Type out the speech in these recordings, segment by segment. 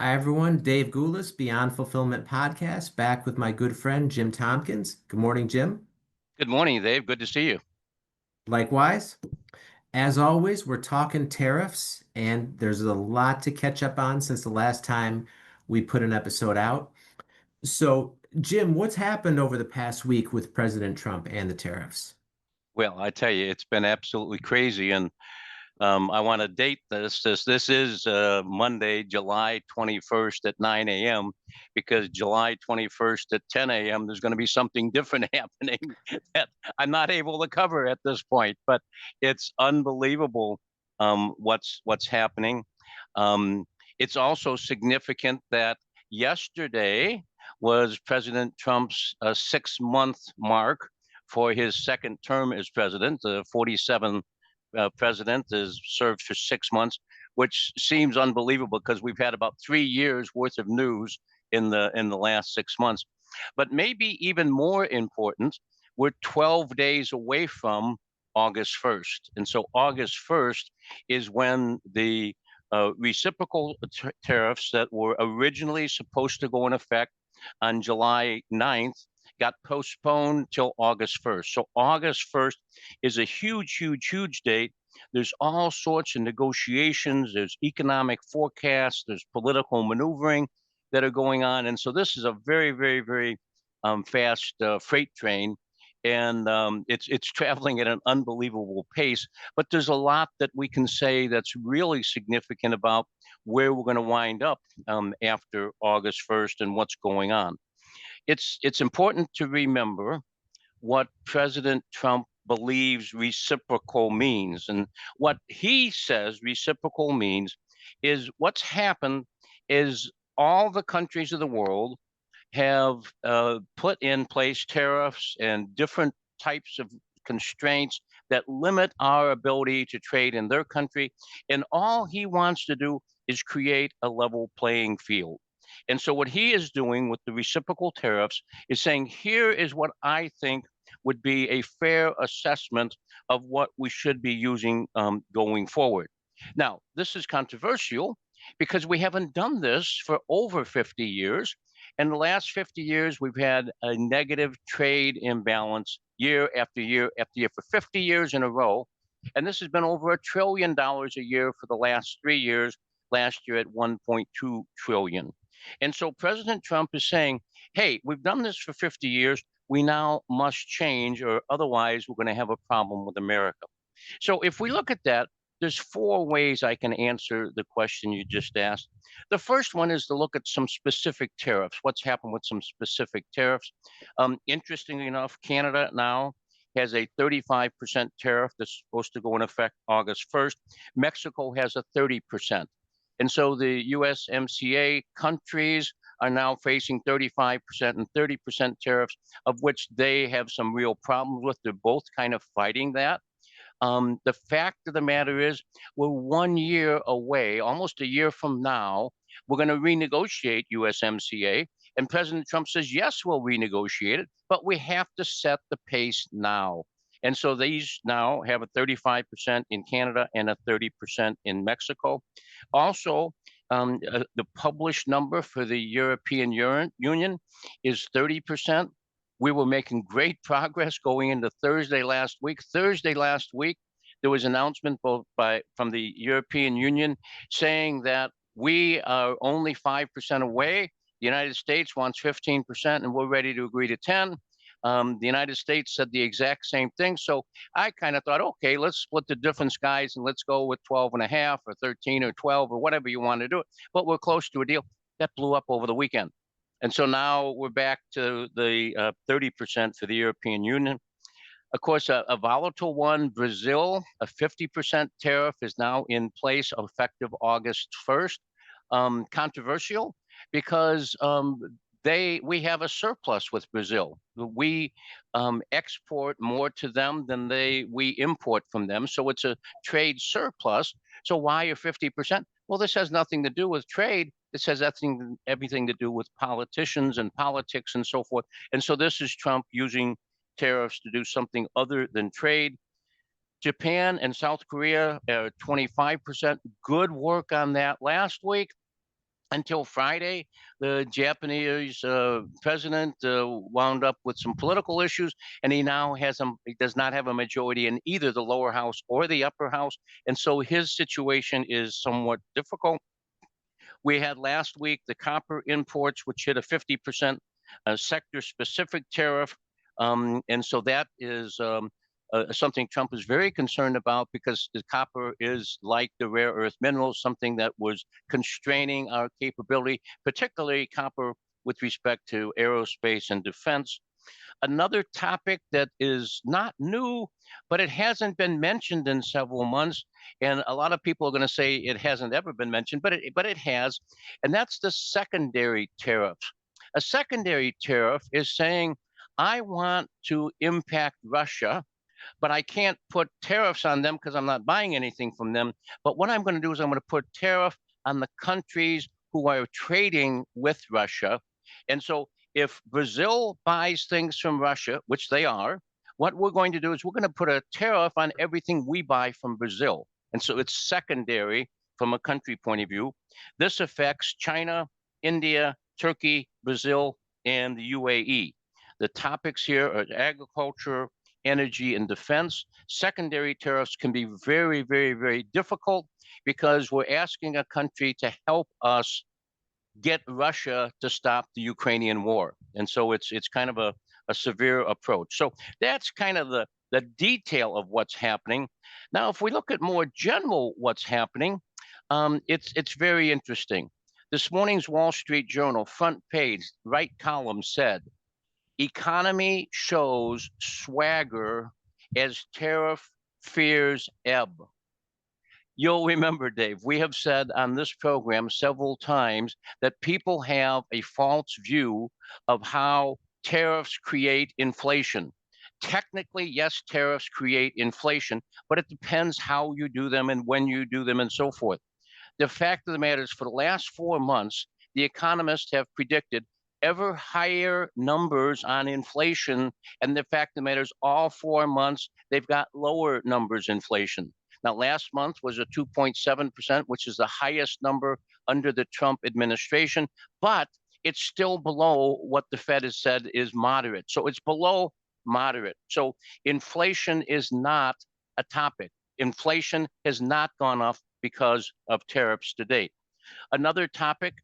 Hi, everyone. Dave Gulas, Beyond Fulfillment Podcast, back with my good friend Jim Tompkins. Good morning, Jim. Good morning, Dave. Good to see you. Likewise, as always, we're talking tariffs, and there's a lot to catch up on since the last time we put an episode out. So, Jim, what's happened over the past week with President Trump and the tariffs? Well, I tell you, it's been absolutely crazy, and I want to date this. This is Monday, July 21st at 9 a.m. because July 21st at 10 a.m. there's going to be something different happening that I'm not able to cover at this point. But it's unbelievable what's happening. Um, it's also significant that yesterday was President Trump's 6 month mark for his second term as president. The 47 president is served for 6 months, which seems unbelievable because we've had about 3 years worth of news in the last 6 months. But maybe even more important, we're 12 days away from August 1st. And so August 1st is when the reciprocal tariffs that were originally supposed to go in effect on July 9th got postponed till August 1st. So August 1st is a huge, huge, huge date. There's all sorts of negotiations, there's economic forecasts, there's political maneuvering that are going on. And so this is a very, very, very fast freight train. And it's traveling at an unbelievable pace. But there's a lot that we can say that's really significant about where we're going to wind up after August 1st and what's going on. It's important to remember what President Trump believes reciprocal means. And what he says reciprocal means is what's happened is all the countries of the world have put in place tariffs and different types of constraints that limit our ability to trade in their country. And all he wants to do is create a level playing field. And so, what he is doing with the reciprocal tariffs is saying, here is what I think would be a fair assessment of what we should be using going forward. Now, this is controversial because we haven't done this for over 50 years. In the last 50 years, we've had a negative trade imbalance year after year after year for 50 years in a row. And this has been over $1 trillion a year for the last 3 years, last year at 1.2 trillion. And so President Trump is saying, hey, we've done this for 50 years. We now must change, or otherwise we're going to have a problem with America. So if we look at that, there's four ways I can answer the question you just asked. The first one is to look at some specific tariffs. What's happened with some specific tariffs? Interestingly enough, Canada now has a 35% tariff that's supposed to go in effect August 1st. Mexico has a 30%. And so the USMCA countries are now facing 35% and 30% tariffs, of which they have some real problems with. They're both kind of fighting that. The fact of the matter is, we're 1 year away, almost a year from now, we're going to renegotiate USMCA. And President Trump says, yes, we'll renegotiate it, but we have to set the pace now. And so these now have a 35% in Canada and a 30% in Mexico. Also, the published number for the European Union is 30%. We were making great progress going into Thursday last week. Thursday last week, there was an announcement from the European Union saying that we are only 5% away. The United States wants 15%, and we're ready to agree to 10. The United States said the exact same thing. So I kind of thought, okay, let's split the difference, guys, and let's go with 12 and a half or 13 or 12 or whatever you want to do it. But we're close to a deal. That blew up over the weekend. And so now we're back to the 30% for the European Union. Of course, a volatile one, Brazil, a 50% tariff is now in place effective August 1st. Controversial because we have a surplus with Brazil. We export more to them than we import from them. So it's a trade surplus. So why are 50%? Well, this has nothing to do with trade. This has everything to do with politicians and politics and so forth. And so this is Trump using tariffs to do something other than trade. Japan and South Korea are 25%. Good work on that last week. until Friday, the Japanese president wound up with some political issues, and he does not have a majority in either the lower house or the upper house, and so his situation is somewhat difficult. We had last week the copper imports, which hit a 50% sector-specific tariff, and so that is something Trump is very concerned about because the copper is like the rare earth minerals, something that was constraining our capability, particularly copper with respect to aerospace and defense. Another topic that is not new, but it hasn't been mentioned in several months, and a lot of people are going to say it hasn't ever been mentioned, but it has, and that's the secondary tariff. A secondary tariff is saying, I want to impact Russia, but I can't put tariffs on them because I'm not buying anything from them. But what I'm going to do is I'm going to put tariff on the countries who are trading with Russia. And so if Brazil buys things from Russia, which they are, what we're going to do is we're going to put a tariff on everything we buy from Brazil. And so it's secondary from a country point of view. This affects China, India, Turkey, Brazil, and the UAE. The topics here are agriculture, energy, and defense. Secondary tariffs can be very, very, very difficult because we're asking a country to help us get Russia to stop the Ukrainian war. And so it's kind of a severe approach. So that's kind of the detail of what's happening. Now, if we look at more general what's happening, it's very interesting. This morning's Wall Street Journal front page, right column said, economy shows swagger as tariff fears ebb. You'll remember, Dave, we have said on this program several times that people have a false view of how tariffs create inflation. Technically, yes, tariffs create inflation, but it depends how you do them and when you do them and so forth. The fact of the matter is, for the last 4 months, the economists have predicted ever higher numbers on inflation. And the fact of the matter is, all 4 months, they've got lower numbers inflation. Now, last month was a 2.7%, which is the highest number under the Trump administration, but it's still below what the Fed has said is moderate. So it's below moderate. So inflation is not a topic. Inflation has not gone up because of tariffs to date. Another topic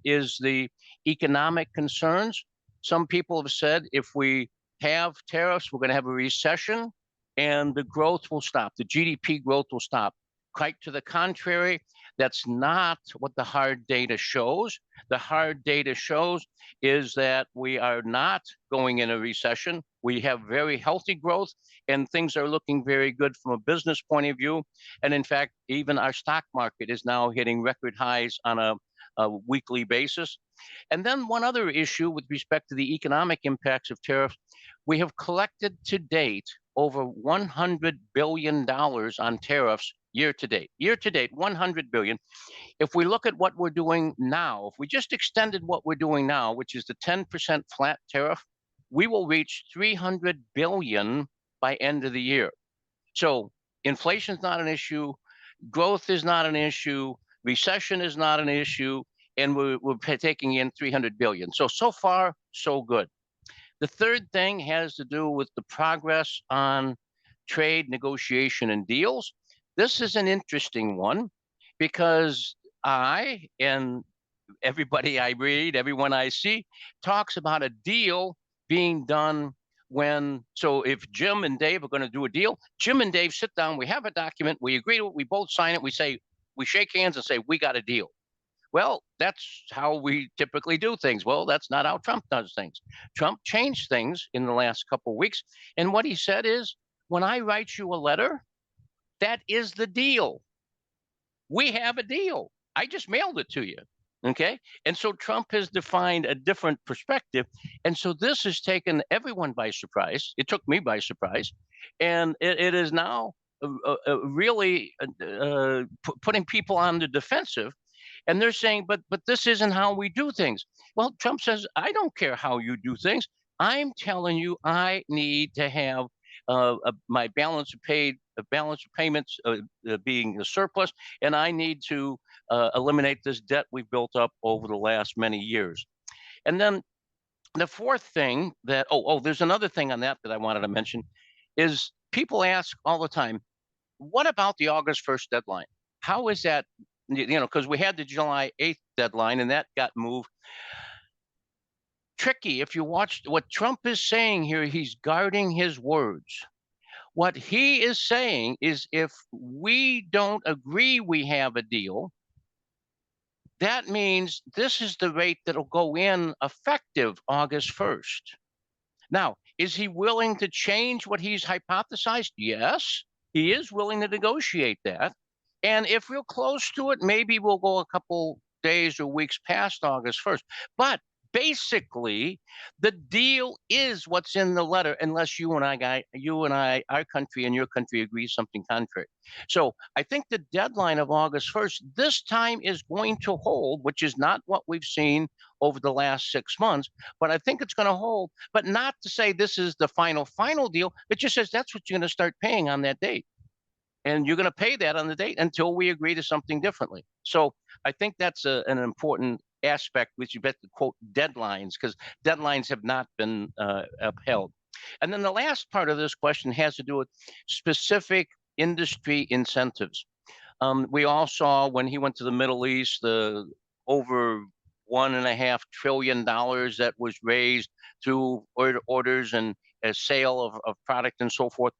is the economic concerns. Some people have said if we have tariffs, we're going to have a recession and the growth will stop. The GDP growth will stop. Quite to the contrary, that's not what the hard data shows. The hard data shows is that we are not going in a recession. We have very healthy growth and things are looking very good from a business point of view. And in fact, even our stock market is now hitting record highs on a weekly basis. And then one other issue with respect to the economic impacts of tariffs, we have collected to date over $100 billion on tariffs year to date. Year to date, 100 billion. If we look at what we're doing now, if we just extended what we're doing now, which is the 10% flat tariff, we will reach 300 billion by end of the year. So inflation is not an issue, growth is not an issue, recession is not an issue, and we're taking in 300 billion. So far, so good. The third thing has to do with the progress on trade negotiation and deals. This is an interesting one because I and everybody I read, everyone I see, talks about a deal being done when, so if Jim and Dave are going to do a deal, Jim and Dave sit down, we have a document, we agree to it, we both sign it, we shake hands and say, we got a deal. Well, that's how we typically do things. Well, that's not how Trump does things. Trump changed things in the last couple of weeks. And what he said is, when I write you a letter, that is the deal. We have a deal. I just mailed it to you. Okay. And so Trump has defined a different perspective. And so this has taken everyone by surprise. It took me by surprise. And it is now really putting people on the defensive. And they're saying, but this isn't how we do things. Well, Trump says, I don't care how you do things. I'm telling you, I need to have my balance of the balance of payments being a surplus, and I need to eliminate this debt we've built up over the last many years. And then the fourth thing that, there's another thing on that I wanted to mention is people ask all the time, what about the August 1st deadline? How is that? Because we had the July 8th deadline and that got moved. Tricky. If you watch what Trump is saying here, he's guarding his words. What he is saying is if we don't agree we have a deal, that means this is the rate that'll go in effective August 1st. Now, is he willing to change what he's hypothesized? Yes, he is willing to negotiate that. And if we're close to it, maybe we'll go a couple days or weeks past August 1st. But basically, the deal is what's in the letter, unless you and I, our country and your country agree something contrary. So I think the deadline of August 1st this time is going to hold, which is not what we've seen over the last 6 months, but I think it's going to hold. But not to say this is the final deal. It just says that's what you're going to start paying on that date. And you're going to pay that on the date until we agree to something differently. So I think that's an important aspect, which you bet the quote deadlines, because deadlines have not been upheld. And then the last part of this question has to do with specific industry incentives. We all saw when he went to the Middle East, the over $1.5 trillion that was raised through orders and a sale of product and so forth.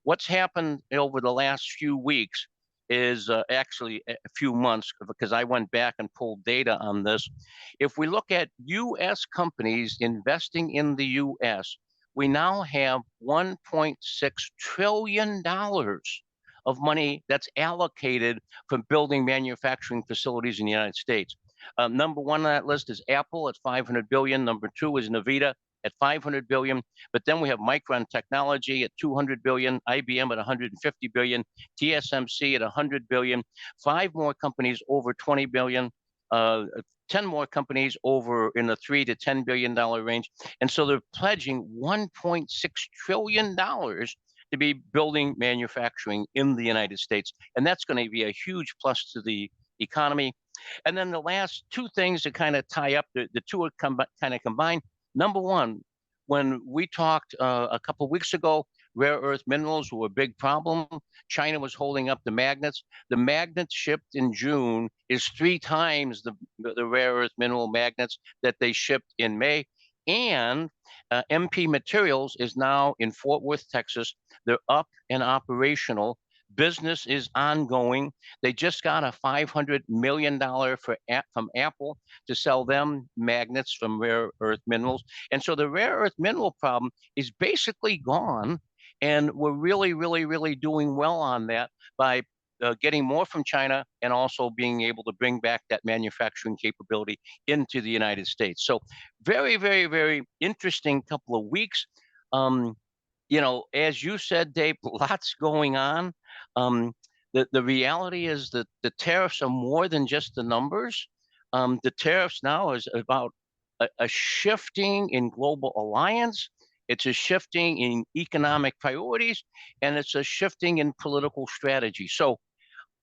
What's happened over the last few weeks is actually a few months, because I went back and pulled data on this. If we look at U.S. companies investing in the U.S., we now have $1.6 trillion of money that's allocated for building manufacturing facilities in the United States. Number one on that list is Apple at 500 billion. Number two is Nvidia at 500 billion. But then we have Micron Technology at 200 billion, IBM at 150 billion, TSMC at 100 billion, 5 more companies over 20 billion, 10 more companies over in the $3 to $10 billion range. And so they're pledging $1.6 trillion to be building manufacturing in the United States. And that's going to be a huge plus to the economy. And then the last two things that kind of tie up, the two are kind of combined. Number one, when we talked a couple of weeks ago, rare earth minerals were a big problem. China was holding up the magnets. The magnets shipped in June is 3 times the rare earth mineral magnets that they shipped in May. And MP Materials is now in Fort Worth, Texas. They're up and operational. Business is ongoing. They just got a $500 million from Apple to sell them magnets from rare earth minerals. And so the rare earth mineral problem is basically gone. And we're really, really, really doing well on that by getting more from China and also being able to bring back that manufacturing capability into the United States. So very, very, very interesting couple of weeks. As you said, Dave, lots going on. The reality is that the tariffs are more than just the numbers. The tariffs now is about a shifting in global alliance. It's a shifting in economic priorities, and it's a shifting in political strategy. So,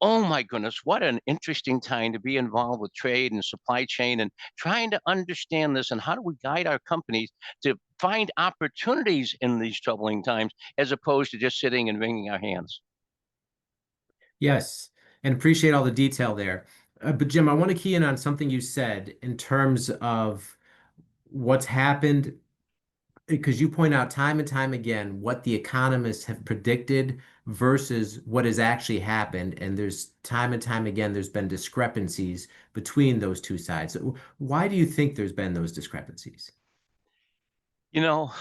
oh my goodness, what an interesting time to be involved with trade and supply chain and trying to understand this and how do we guide our companies to find opportunities in these troubling times as opposed to just sitting and wringing our hands. Yes, and appreciate all the detail there. But Jim, I want to key in on something you said in terms of what's happened, because you point out time and time again what the economists have predicted versus what has actually happened. And there's time and time again, there's been discrepancies between those two sides. So why do you think there's been those discrepancies? You know,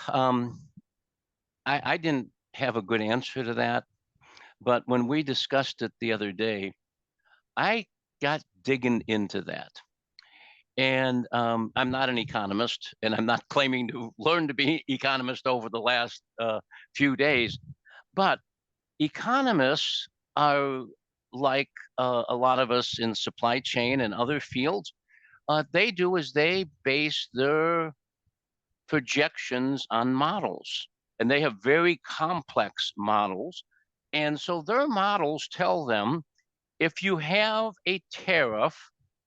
I didn't have a good answer to that, but when we discussed it the other day, I got digging into that. And I'm not an economist, and I'm not claiming to learn to be an economist over the last few days, but economists are like a lot of us in supply chain and other fields. They do is they base their projections on models, and they have very complex models. And so their models tell them if you have a tariff,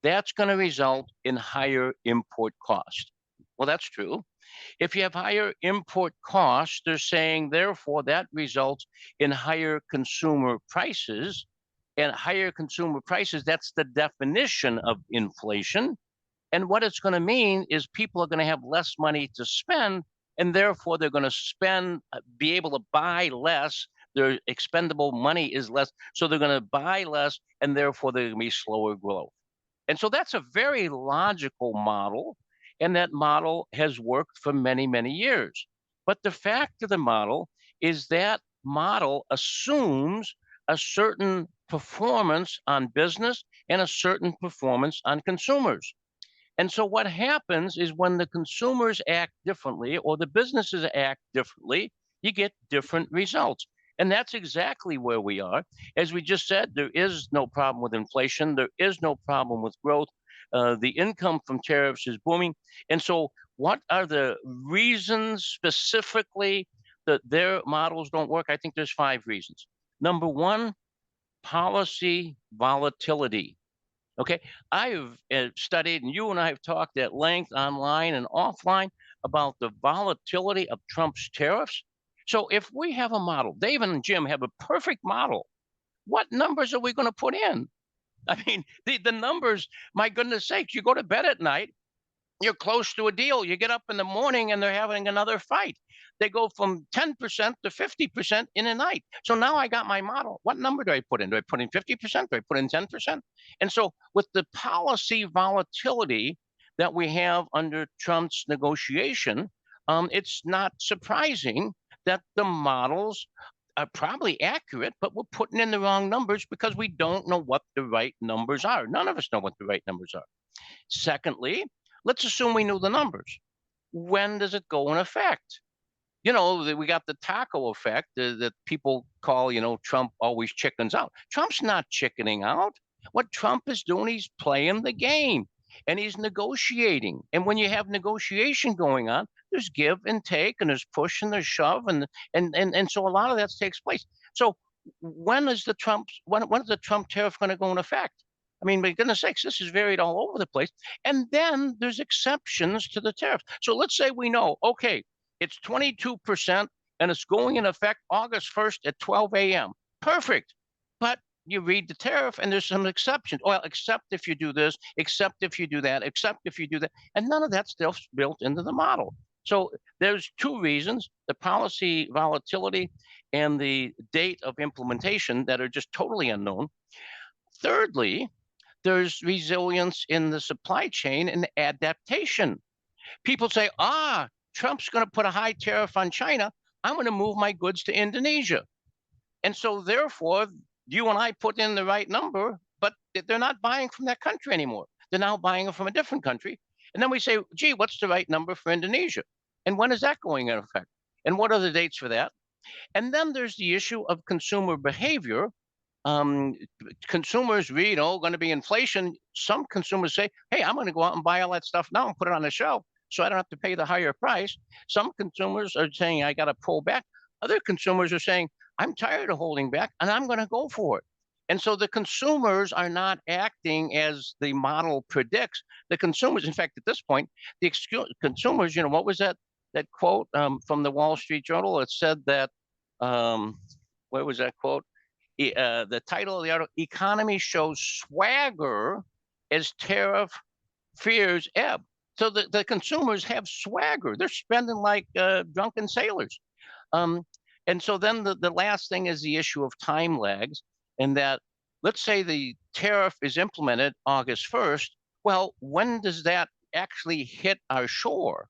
that's going to result in higher import cost. Well, that's true. If you have higher import costs, they're saying, therefore, that results in higher consumer prices. And higher consumer prices, that's the definition of inflation. And what it's going to mean is people are going to have less money to spend, and therefore they're going to be able to buy less. Their expendable money is less. So they're going to buy less, and therefore they're going to be slower growth. And so that's a very logical model. And that model has worked for many, many years. But the fact of the model is that model assumes a certain performance on business and a certain performance on consumers. And so what happens is when the consumers act differently or the businesses act differently, you get different results. And that's exactly where we are. As we just said, there is no problem with inflation. There is no problem with growth. The income from tariffs is booming. And so what are the reasons specifically that their models don't work? I think there's 5 reasons. Number one, policy volatility. Okay, I've studied, and you and I have talked at length online and offline about the volatility of Trump's tariffs. So if we have a model, Dave and Jim have a perfect model, what numbers are we going to put in? I mean, the numbers, my goodness sakes, you go to bed at night, you're close to a deal. You get up in the morning and they're having another fight. They go from 10% to 50% in a night. So now I got my model. What number do I put in? Do I put in 50%? Do I put in 10%? And so with the policy volatility that we have under Trump's negotiation, it's not surprising that the models are probably accurate, but we're putting in the wrong numbers because we don't know what the right numbers are. None of us know what the right numbers are. Secondly, let's assume we knew the numbers. When does it go in effect? We got the taco effect that people call, Trump always chickens out. Trump's not chickening out. What Trump is doing, he's playing the game and he's negotiating. And when you have negotiation going on, there's give and take and there's push and there's shove and so a lot of that takes place. So when is the Trump tariff going to go in effect? I mean, my goodness sakes, this is varied all over the place. And then there's exceptions to the tariff. So let's say we know, okay, it's 22% and it's going in effect August 1st at 12 a.m. Perfect. But you read the tariff and there's some exceptions. Well, except if you do this, except if you do that, except if you do that. And none of that stuff's built into the model. So there's 2 reasons, the policy volatility and the date of implementation that are just totally unknown. Thirdly, there's resilience in the supply chain and adaptation. People say, Trump's going to put a high tariff on China. I'm going to move my goods to Indonesia. And so therefore, you and I put in the right number, but they're not buying from that country anymore. They're now buying it from a different country. And then we say, gee, what's the right number for Indonesia? And when is that going into effect? And what are the dates for that? And then there's the issue of consumer behavior. Consumers read, going to be inflation. Some consumers say, hey, I'm going to go out and buy all that stuff now and put it on the shelf so I don't have to pay the higher price. Some consumers are saying, I got to pull back. Other consumers are saying, I'm tired of holding back and I'm going to go for it. And so the consumers are not acting as the model predicts. The consumers, in fact, at this point, the consumers, what was that quote from the Wall Street Journal? It said that, where was that quote? The title of the article, Economy Shows Swagger as Tariff Fears Ebb. So the consumers have swagger. They're spending like drunken sailors. And so then the last thing is the issue of time lags, and that let's say the tariff is implemented August 1st. Well, when does that actually hit our shore?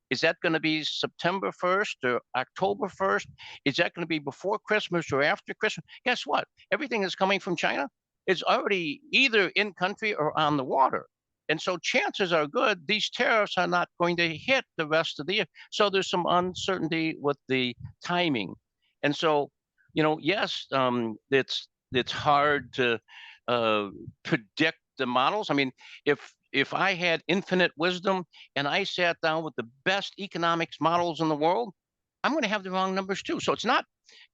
Is that going to be September 1st or October 1st? Is that going to be before Christmas or after Christmas? Guess what? Everything that's coming from China is already either in country or on the water. And so chances are good these tariffs are not going to hit the rest of the year. So there's some uncertainty with the timing. And so, yes, it's hard to predict the models. I mean, if I had infinite wisdom and I sat down with the best economics models in the world, I'm going to have the wrong numbers too. So it's not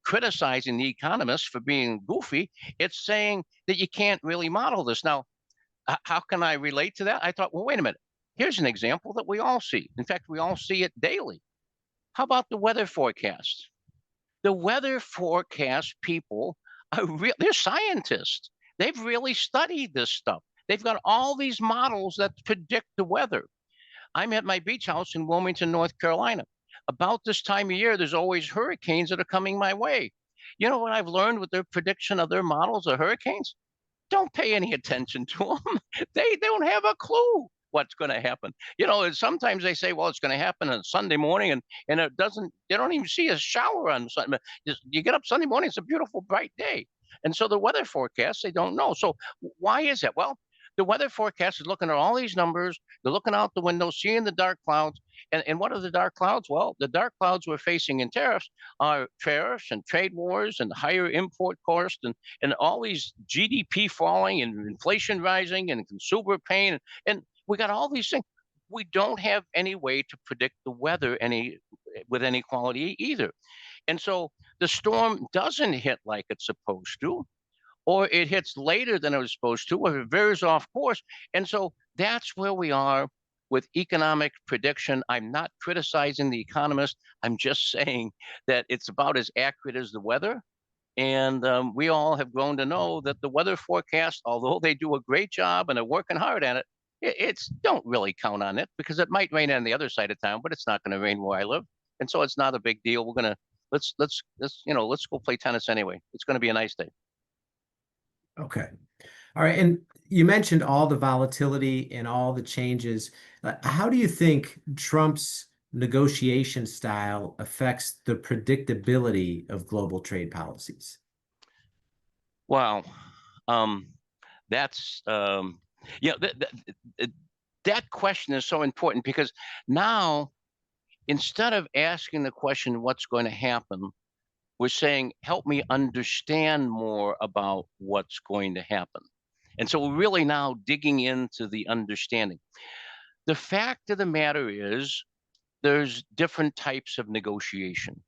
criticizing the economists for being goofy. It's saying that you can't really model this. Now, how can I relate to that? I thought, well, wait a minute. Here's an example that we all see. In fact, we all see it daily. How about the weather forecast? The weather forecast people are they're scientists. They've really studied this stuff. They've got all these models that predict the weather. I'm at my beach house in Wilmington, North Carolina. About this time of year, there's always hurricanes that are coming my way. You know what I've learned with their prediction of their models of hurricanes? Don't pay any attention to them. They don't have a clue what's going to happen. You know, and sometimes they say, well, it's going to happen on Sunday morning, and it doesn't, they don't even see a shower on Sunday. You get up Sunday morning, it's a beautiful, bright day. And so the weather forecast, they don't know. So why is that? Well, the weather forecast is looking at all these numbers. They're looking out the window, seeing the dark clouds. And what are the dark clouds? Well, the dark clouds we're facing in tariffs are tariffs and trade wars and higher import costs and all these GDP falling and inflation rising and consumer pain. And we got all these things. We don't have any way to predict the weather with any quality either. And so the storm doesn't hit like it's supposed to, or it hits later than it was supposed to, or it veers off course. And so that's where we are with economic prediction. I'm not criticizing the economist. I'm just saying that it's about as accurate as the weather. And we all have grown to know that the weather forecast, although they do a great job and they're working hard at it, it's don't really count on it because it might rain on the other side of town, but it's not going to rain where I live. And so it's not a big deal. We're gonna let's let's go play tennis anyway. It's going to be a nice day. Okay. All right. And you mentioned all the volatility and all the changes. How do you think Trump's negotiation style affects the predictability of global trade policies? Wow. Um, that's you know that question is so important because now instead of asking the question what's going to happen, we're saying help me understand more about what's going to happen. And so we're really now digging into the understanding. The fact of the matter is there's different types of negotiation.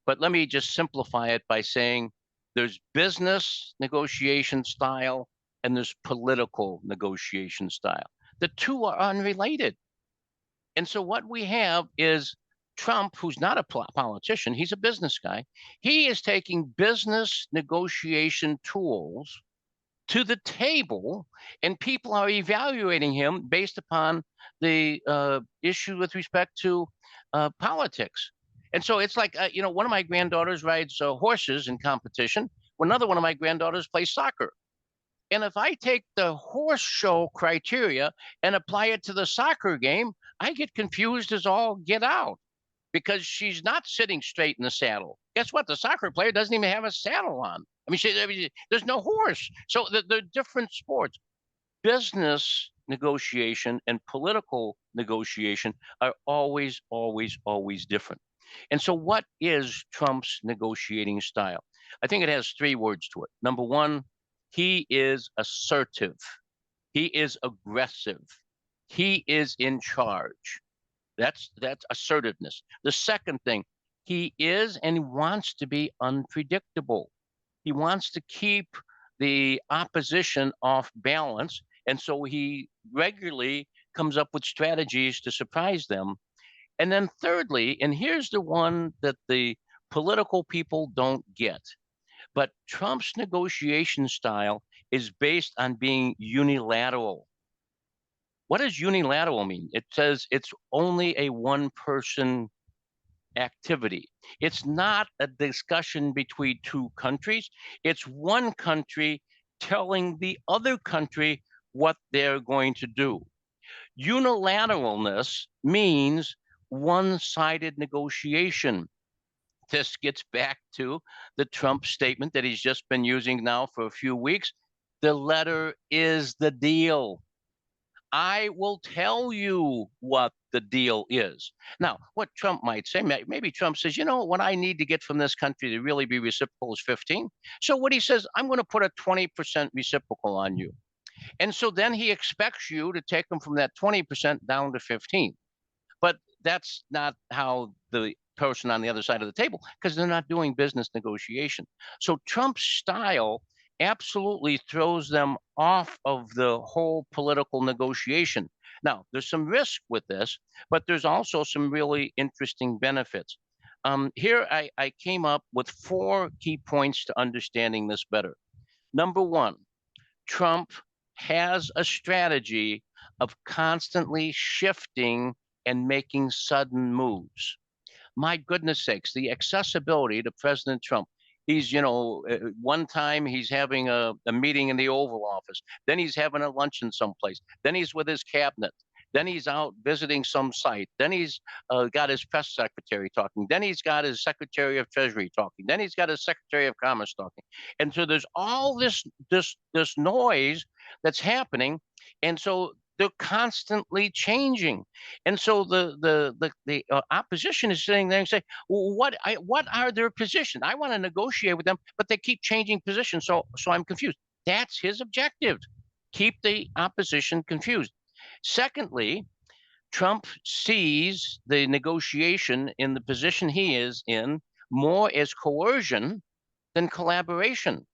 But let me just simplify it by saying there's business negotiation style and there's political negotiation style. The two are unrelated. And so what we have is Trump, who's not a politician, he's a business guy. He is taking business negotiation tools to the table, and people are evaluating him based upon the issue with respect to politics. And so it's like, one of my granddaughters rides horses in competition. Another one of my granddaughters plays soccer. And if I take the horse show criteria and apply it to the soccer game, I get confused as all get out because she's not sitting straight in the saddle. Guess what? The soccer player doesn't even have a saddle on. There's no horse. So they're different sports. Business negotiation and political negotiation are always, always, always different. And so, what is Trump's negotiating style? I think it has three words to it. Number one, he is assertive. He is aggressive. He is in charge. That's assertiveness. The second thing, he is and he wants to be unpredictable. He wants to keep the opposition off balance. And so he regularly comes up with strategies to surprise them. And then thirdly, and here's the one that the political people don't get, but Trump's negotiation style is based on being unilateral. What does unilateral mean? It says it's only a one person activity. It's not a discussion between two countries. It's one country telling the other country what they're going to do. Unilateralness means one-sided negotiation. This gets back to the Trump statement that he's just been using now for a few weeks. The letter is the deal. I will tell you what the deal is. Now, what Trump might say, maybe Trump says, what I need to get from this country to really be reciprocal is 15. So what he says, I'm going to put a 20% reciprocal on you. And so then he expects you to take them from that 20% down to 15. But that's not how the person on the other side of the table because they're not doing business negotiation. So Trump's style absolutely throws them off of the whole political negotiation. Now, there's some risk with this, but there's also some really interesting benefits. Here, I came up with 4 key points to understanding this better. Number one, Trump has a strategy of constantly shifting and making sudden moves. My goodness sakes, the accessibility to President Trump. He's, one time he's having a meeting in the Oval Office. Then he's having a luncheon someplace. Then he's with his cabinet. Then he's out visiting some site. Then he's got his press secretary talking. Then he's got his secretary of Treasury talking. Then he's got his secretary of Commerce talking. And so there's all this noise that's happening. And so they're constantly changing. And so the opposition is sitting there and say, well, what are their positions? I want to negotiate with them, but they keep changing positions. So I'm confused. That's his objective. Keep the opposition confused. Secondly, Trump sees the negotiation in the position he is in more as coercion than collaboration.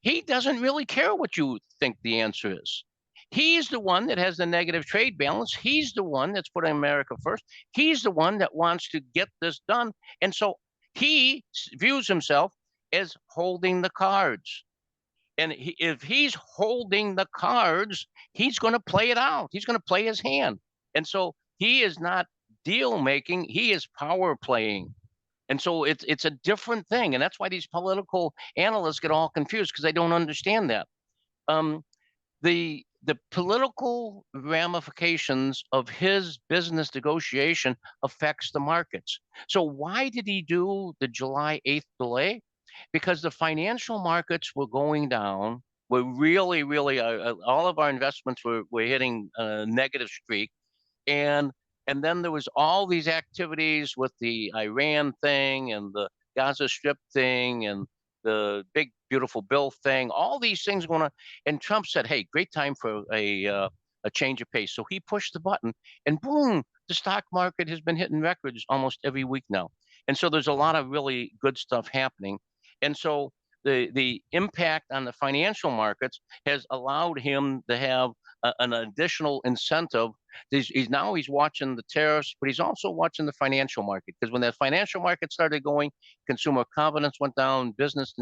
He doesn't really care what you think the answer is. He's the one that has the negative trade balance. He's the one that's putting America first. He's the one that wants to get this done. And so he views himself as holding the cards. And if he's holding the cards, he's going to play it out. He's going to play his hand. And so he is not deal making, he is power playing. And so it's a different thing. And that's why these political analysts get all confused because they don't understand that. The political ramifications of his business negotiation affects the markets. So why did he do the July 8th delay? Because the financial markets were going down. We're really, really, all of our investments were hitting a negative streak. And then there was all these activities with the Iran thing and the Gaza Strip thing and the big beautiful bill thing, all these things going on. And Trump said, hey, great time for a change of pace. So he pushed the button and boom, the stock market has been hitting records almost every week now. And so there's a lot of really good stuff happening. And so the impact on the financial markets has allowed him to have an additional incentive. He's watching the tariffs, but he's also watching the financial market because when the financial market started going, consumer confidence went down, business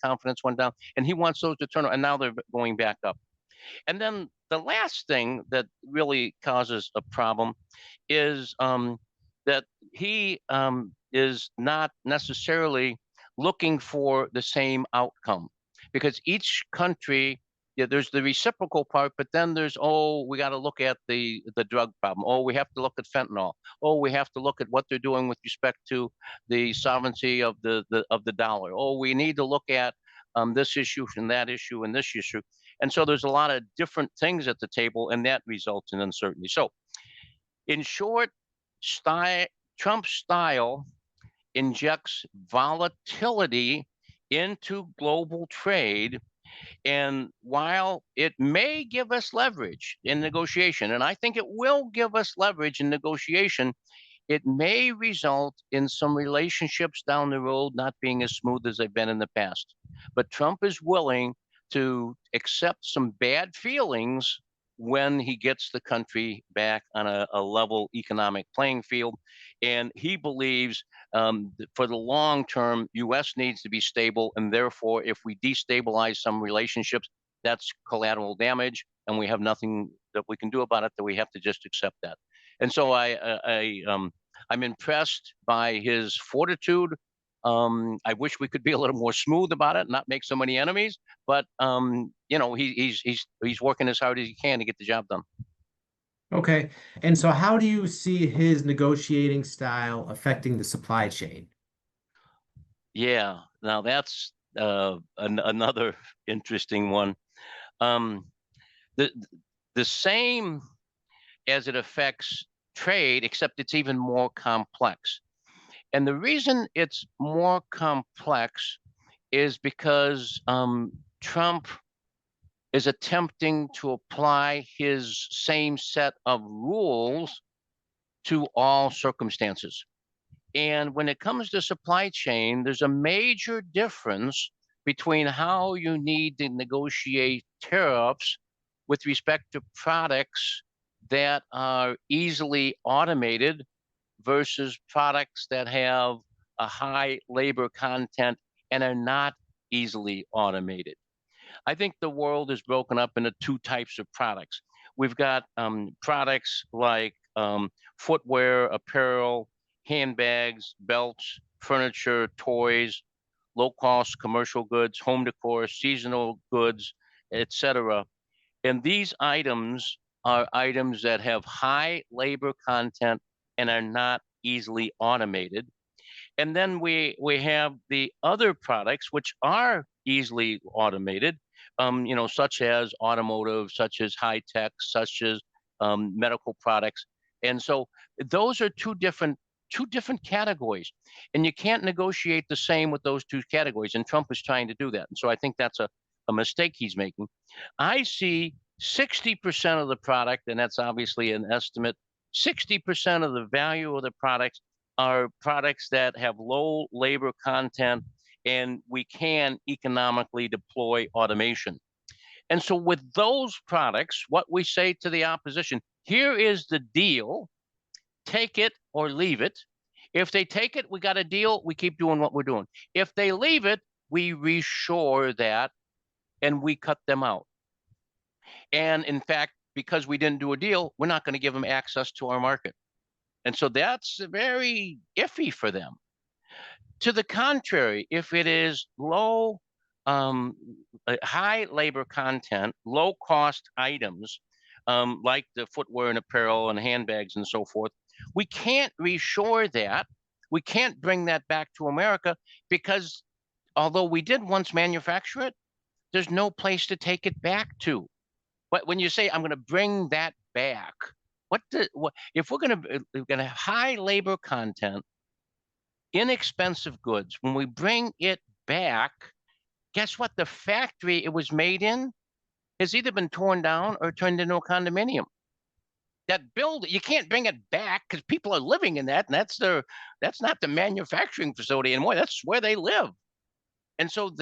confidence went down, and he wants those to turn, and now they're going back up. And then the last thing that really causes a problem is that he is not necessarily looking for the same outcome because each country, yeah, there's the reciprocal part, but then there's, we got to look at the drug problem. We have to look at fentanyl. We have to look at what they're doing with respect to the sovereignty of the dollar. We need to look at this issue and that issue and this issue. And so there's a lot of different things at the table, and that results in uncertainty. So, in short, Trump's style injects volatility into global trade. And while it may give us leverage in negotiation, and I think it will give us leverage in negotiation, it may result in some relationships down the road not being as smooth as they've been in the past. But Trump is willing to accept some bad feelings when he gets the country back on a level economic playing field. And he believes for the long term, U.S. needs to be stable. And therefore, if we destabilize some relationships, that's collateral damage. And we have nothing that we can do about it, that we have to just accept that. And so I'm impressed by his fortitude. I wish we could be a little more smooth about it, not make so many enemies. But he's working as hard as he can to get the job done. Okay. And so how do you see his negotiating style affecting the supply chain? Yeah, now that's another interesting one. The same as it affects trade, except it's even more complex. And the reason it's more complex is because Trump is attempting to apply his same set of rules to all circumstances. And when it comes to supply chain, there's a major difference between how you need to negotiate tariffs with respect to products that are easily automated versus products that have a high labor content and are not easily automated. I think the world is broken up into two types of products. We've got products like footwear, apparel, handbags, belts, furniture, toys, low-cost commercial goods, home decor, seasonal goods, etc. And these items are items that have high labor content and are not easily automated. And then we have the other products which are easily automated, such as automotive, such as high tech, such as medical products. And so those are two different categories, and you can't negotiate the same with those two categories. And Trump is trying to do that. And so I think that's a mistake he's making. I see 60% of the product, and that's obviously an estimate. 60% of the value of the products are products that have low labor content, and we can economically deploy automation. And so with those products, what we say to the opposition, here is the deal, take it or leave it. If they take it, we got a deal, we keep doing what we're doing. If they leave it, we reshore that and we cut them out. And in fact, because we didn't do a deal, we're not going to give them access to our market. And so that's very iffy for them. To the contrary, if it is high labor content, low cost items, like the footwear and apparel and handbags and so forth, we can't reshore that. We can't bring that back to America because although we did once manufacture it, there's no place to take it back to. But when you say I'm going to bring that back, if we're going to have high labor content, inexpensive goods, when we bring it back, guess what? The factory it was made in has either been torn down or turned into a condominium. That build, you can't bring it back because people are living in that, and that's not the manufacturing facility anymore. That's where they live. And so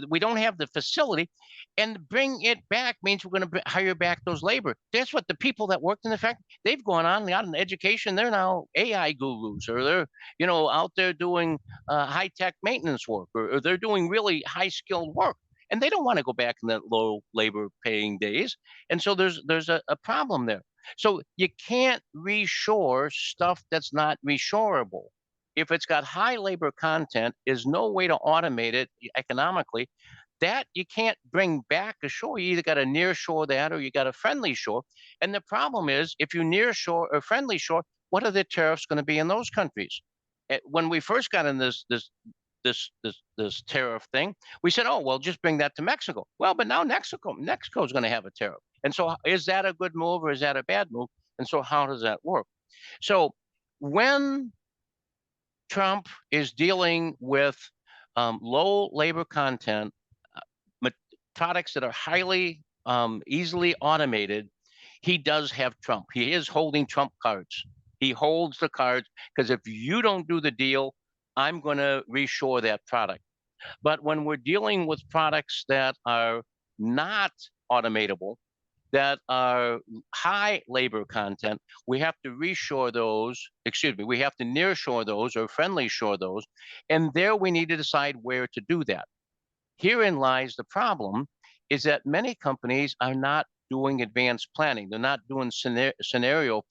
we don't have the facility, and bring it back means we're going to hire back those labor. That's what the people that worked in the factory, they've gone on, got an education. They're now AI gurus, or they're, out there doing high-tech maintenance work, or they're doing really high-skilled work. And they don't want to go back in that low labor paying days. And so there's a problem there. So you can't reshore stuff that's not reshorable. If it's got high labor content, is no way to automate it economically. That you can't bring back ashore. You either got to near shore that or you got a friendly shore. And the problem is, if you near shore or friendly shore, what are the tariffs going to be in those countries? When we first got in this tariff thing, we said, oh, well, just bring that to Mexico. Well, but now Mexico's going to have a tariff. And so is that a good move or is that a bad move? And so how does that work? So when Trump is dealing with low labor content, products that are highly easily automated, he does have Trump. He is holding Trump cards. He holds the cards because if you don't do the deal, I'm going to reshore that product. But when we're dealing with products that are not automatable, that are high labor content, we have to reshore those, we have to nearshore those or friendly shore those. And there we need to decide where to do that. Herein lies the problem, is that many companies are not doing advanced planning. They're not doing scenario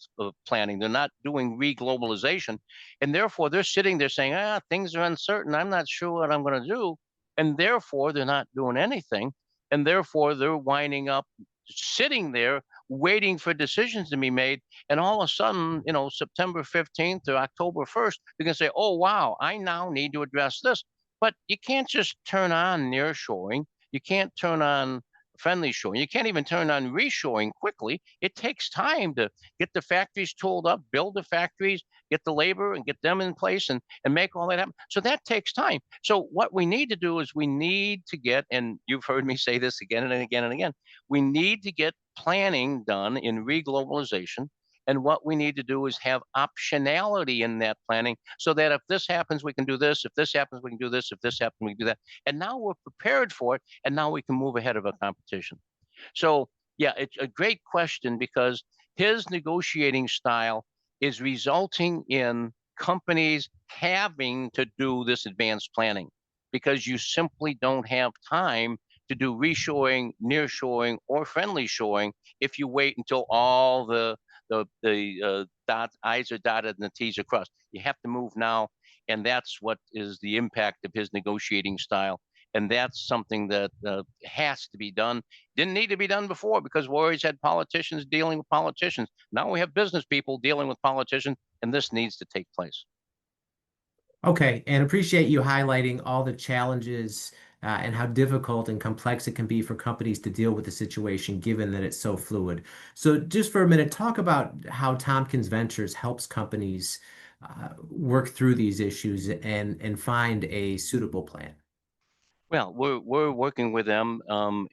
planning. They're not doing reglobalization. And therefore they're sitting there saying, things are uncertain. I'm not sure what I'm going to do. And therefore they're not doing anything. And therefore they're winding up sitting there waiting for decisions to be made. And all of a sudden, September 15th or October 1st, they're going to say, oh, wow, I now need to address this. But you can't just turn on nearshoring. You can't turn on friendly shoring. You can't even turn on reshoring quickly. It takes time to get the factories tooled up, build the factories, get the labor and get them in place and make all that happen. So that takes time. So what we need to do is we need to get, and you've heard me say this again and again and again, we need to get planning done in reglobalization. And what we need to do is have optionality in that planning so that if this happens, we can do this. If this happens, we can do this. If this happens, we can do that. And now we're prepared for it. And now we can move ahead of our competition. So, yeah, it's a great question because his negotiating style is resulting in companies having to do this advanced planning because you simply don't have time to do reshoring, nearshoring, or friendly shoring if you wait until all the I's are dotted and the T's are crossed. You have to move now, and that's what is the impact of his negotiating style. And that's something that has to be done. Didn't need to be done before because we always had politicians dealing with politicians. Now we have business people dealing with politicians, and this needs to take place. Okay, and appreciate you highlighting all the challenges and how difficult and complex it can be for companies to deal with the situation, given that it's so fluid. So, just for a minute, talk about how Tompkins Ventures helps companies work through these issues and find a suitable plan. Well, we're working with them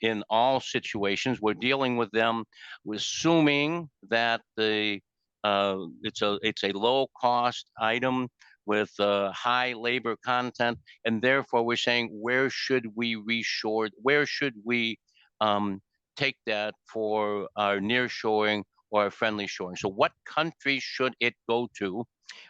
in all situations. We're dealing with them, we're assuming that it's a low cost item with high labor content, and therefore we're saying where should we reshore? Where should we um, take that for our nearshoring or our friendly shoring? So, what countries should it go to?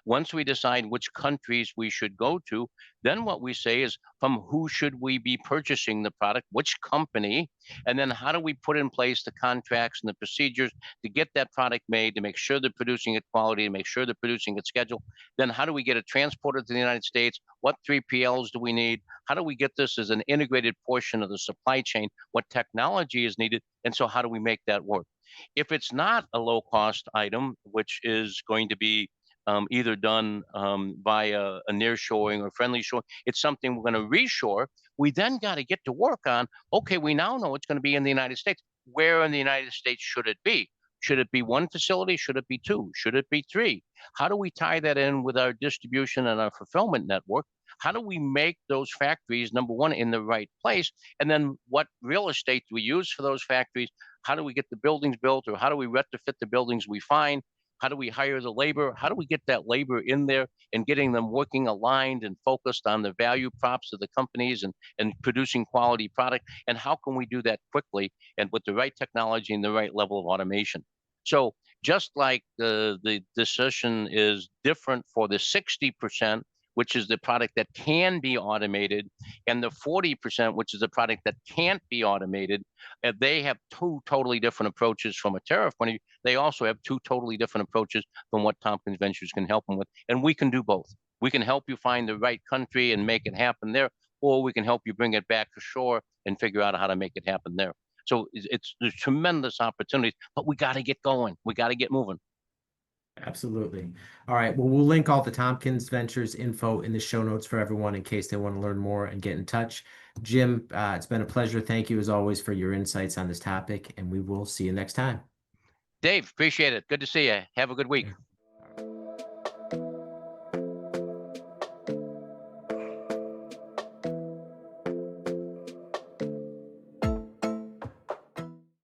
Once we decide which countries we should go to, then what we say is from who should we be purchasing the product, which company, and then how do we put in place the contracts and the procedures to get that product made, to make sure they're producing at quality, to make sure they're producing at schedule. Then how do we get it transported to the United States? What 3PLs do we need? How do we get this as an integrated portion of the supply chain? What technology is needed? And so how do we make that work? If it's not a low cost item, which is going to be either done via a nearshoring or friendly shoring. It's something we're going to reshore. We then got to get to work on, okay, we now know it's going to be in the United States. Where in the United States should it be? Should it be one facility? Should it be two? Should it be three? How do we tie that in with our distribution and our fulfillment network? How do we make those factories, number one, in the right place? And then what real estate do we use for those factories? How do we get the buildings built, or how do we retrofit the buildings we find? How do we hire the labor? How do we get that labor in there and getting them working aligned and focused on the value props of the companies and producing quality product? And how can we do that quickly and with the right technology and the right level of automation? So just like the decision is different for the 60%, which is the product that can be automated, and the 40%, which is the product that can't be automated, they have two totally different approaches from a tariff point of view. They also have two totally different approaches from what Tompkins Ventures can help them with. And we can do both. We can help you find the right country and make it happen there, or we can help you bring it back to shore and figure out how to make it happen there. So there's tremendous opportunities, but we got to get going. We got to get moving. Absolutely. All right. Well, we'll link all the Tompkins Ventures info in the show notes for everyone in case they want to learn more and get in touch. Jim, it's been a pleasure. Thank you as always for your insights on this topic, and we will see you next time. Dave, appreciate it. Good to see you. Have a good week.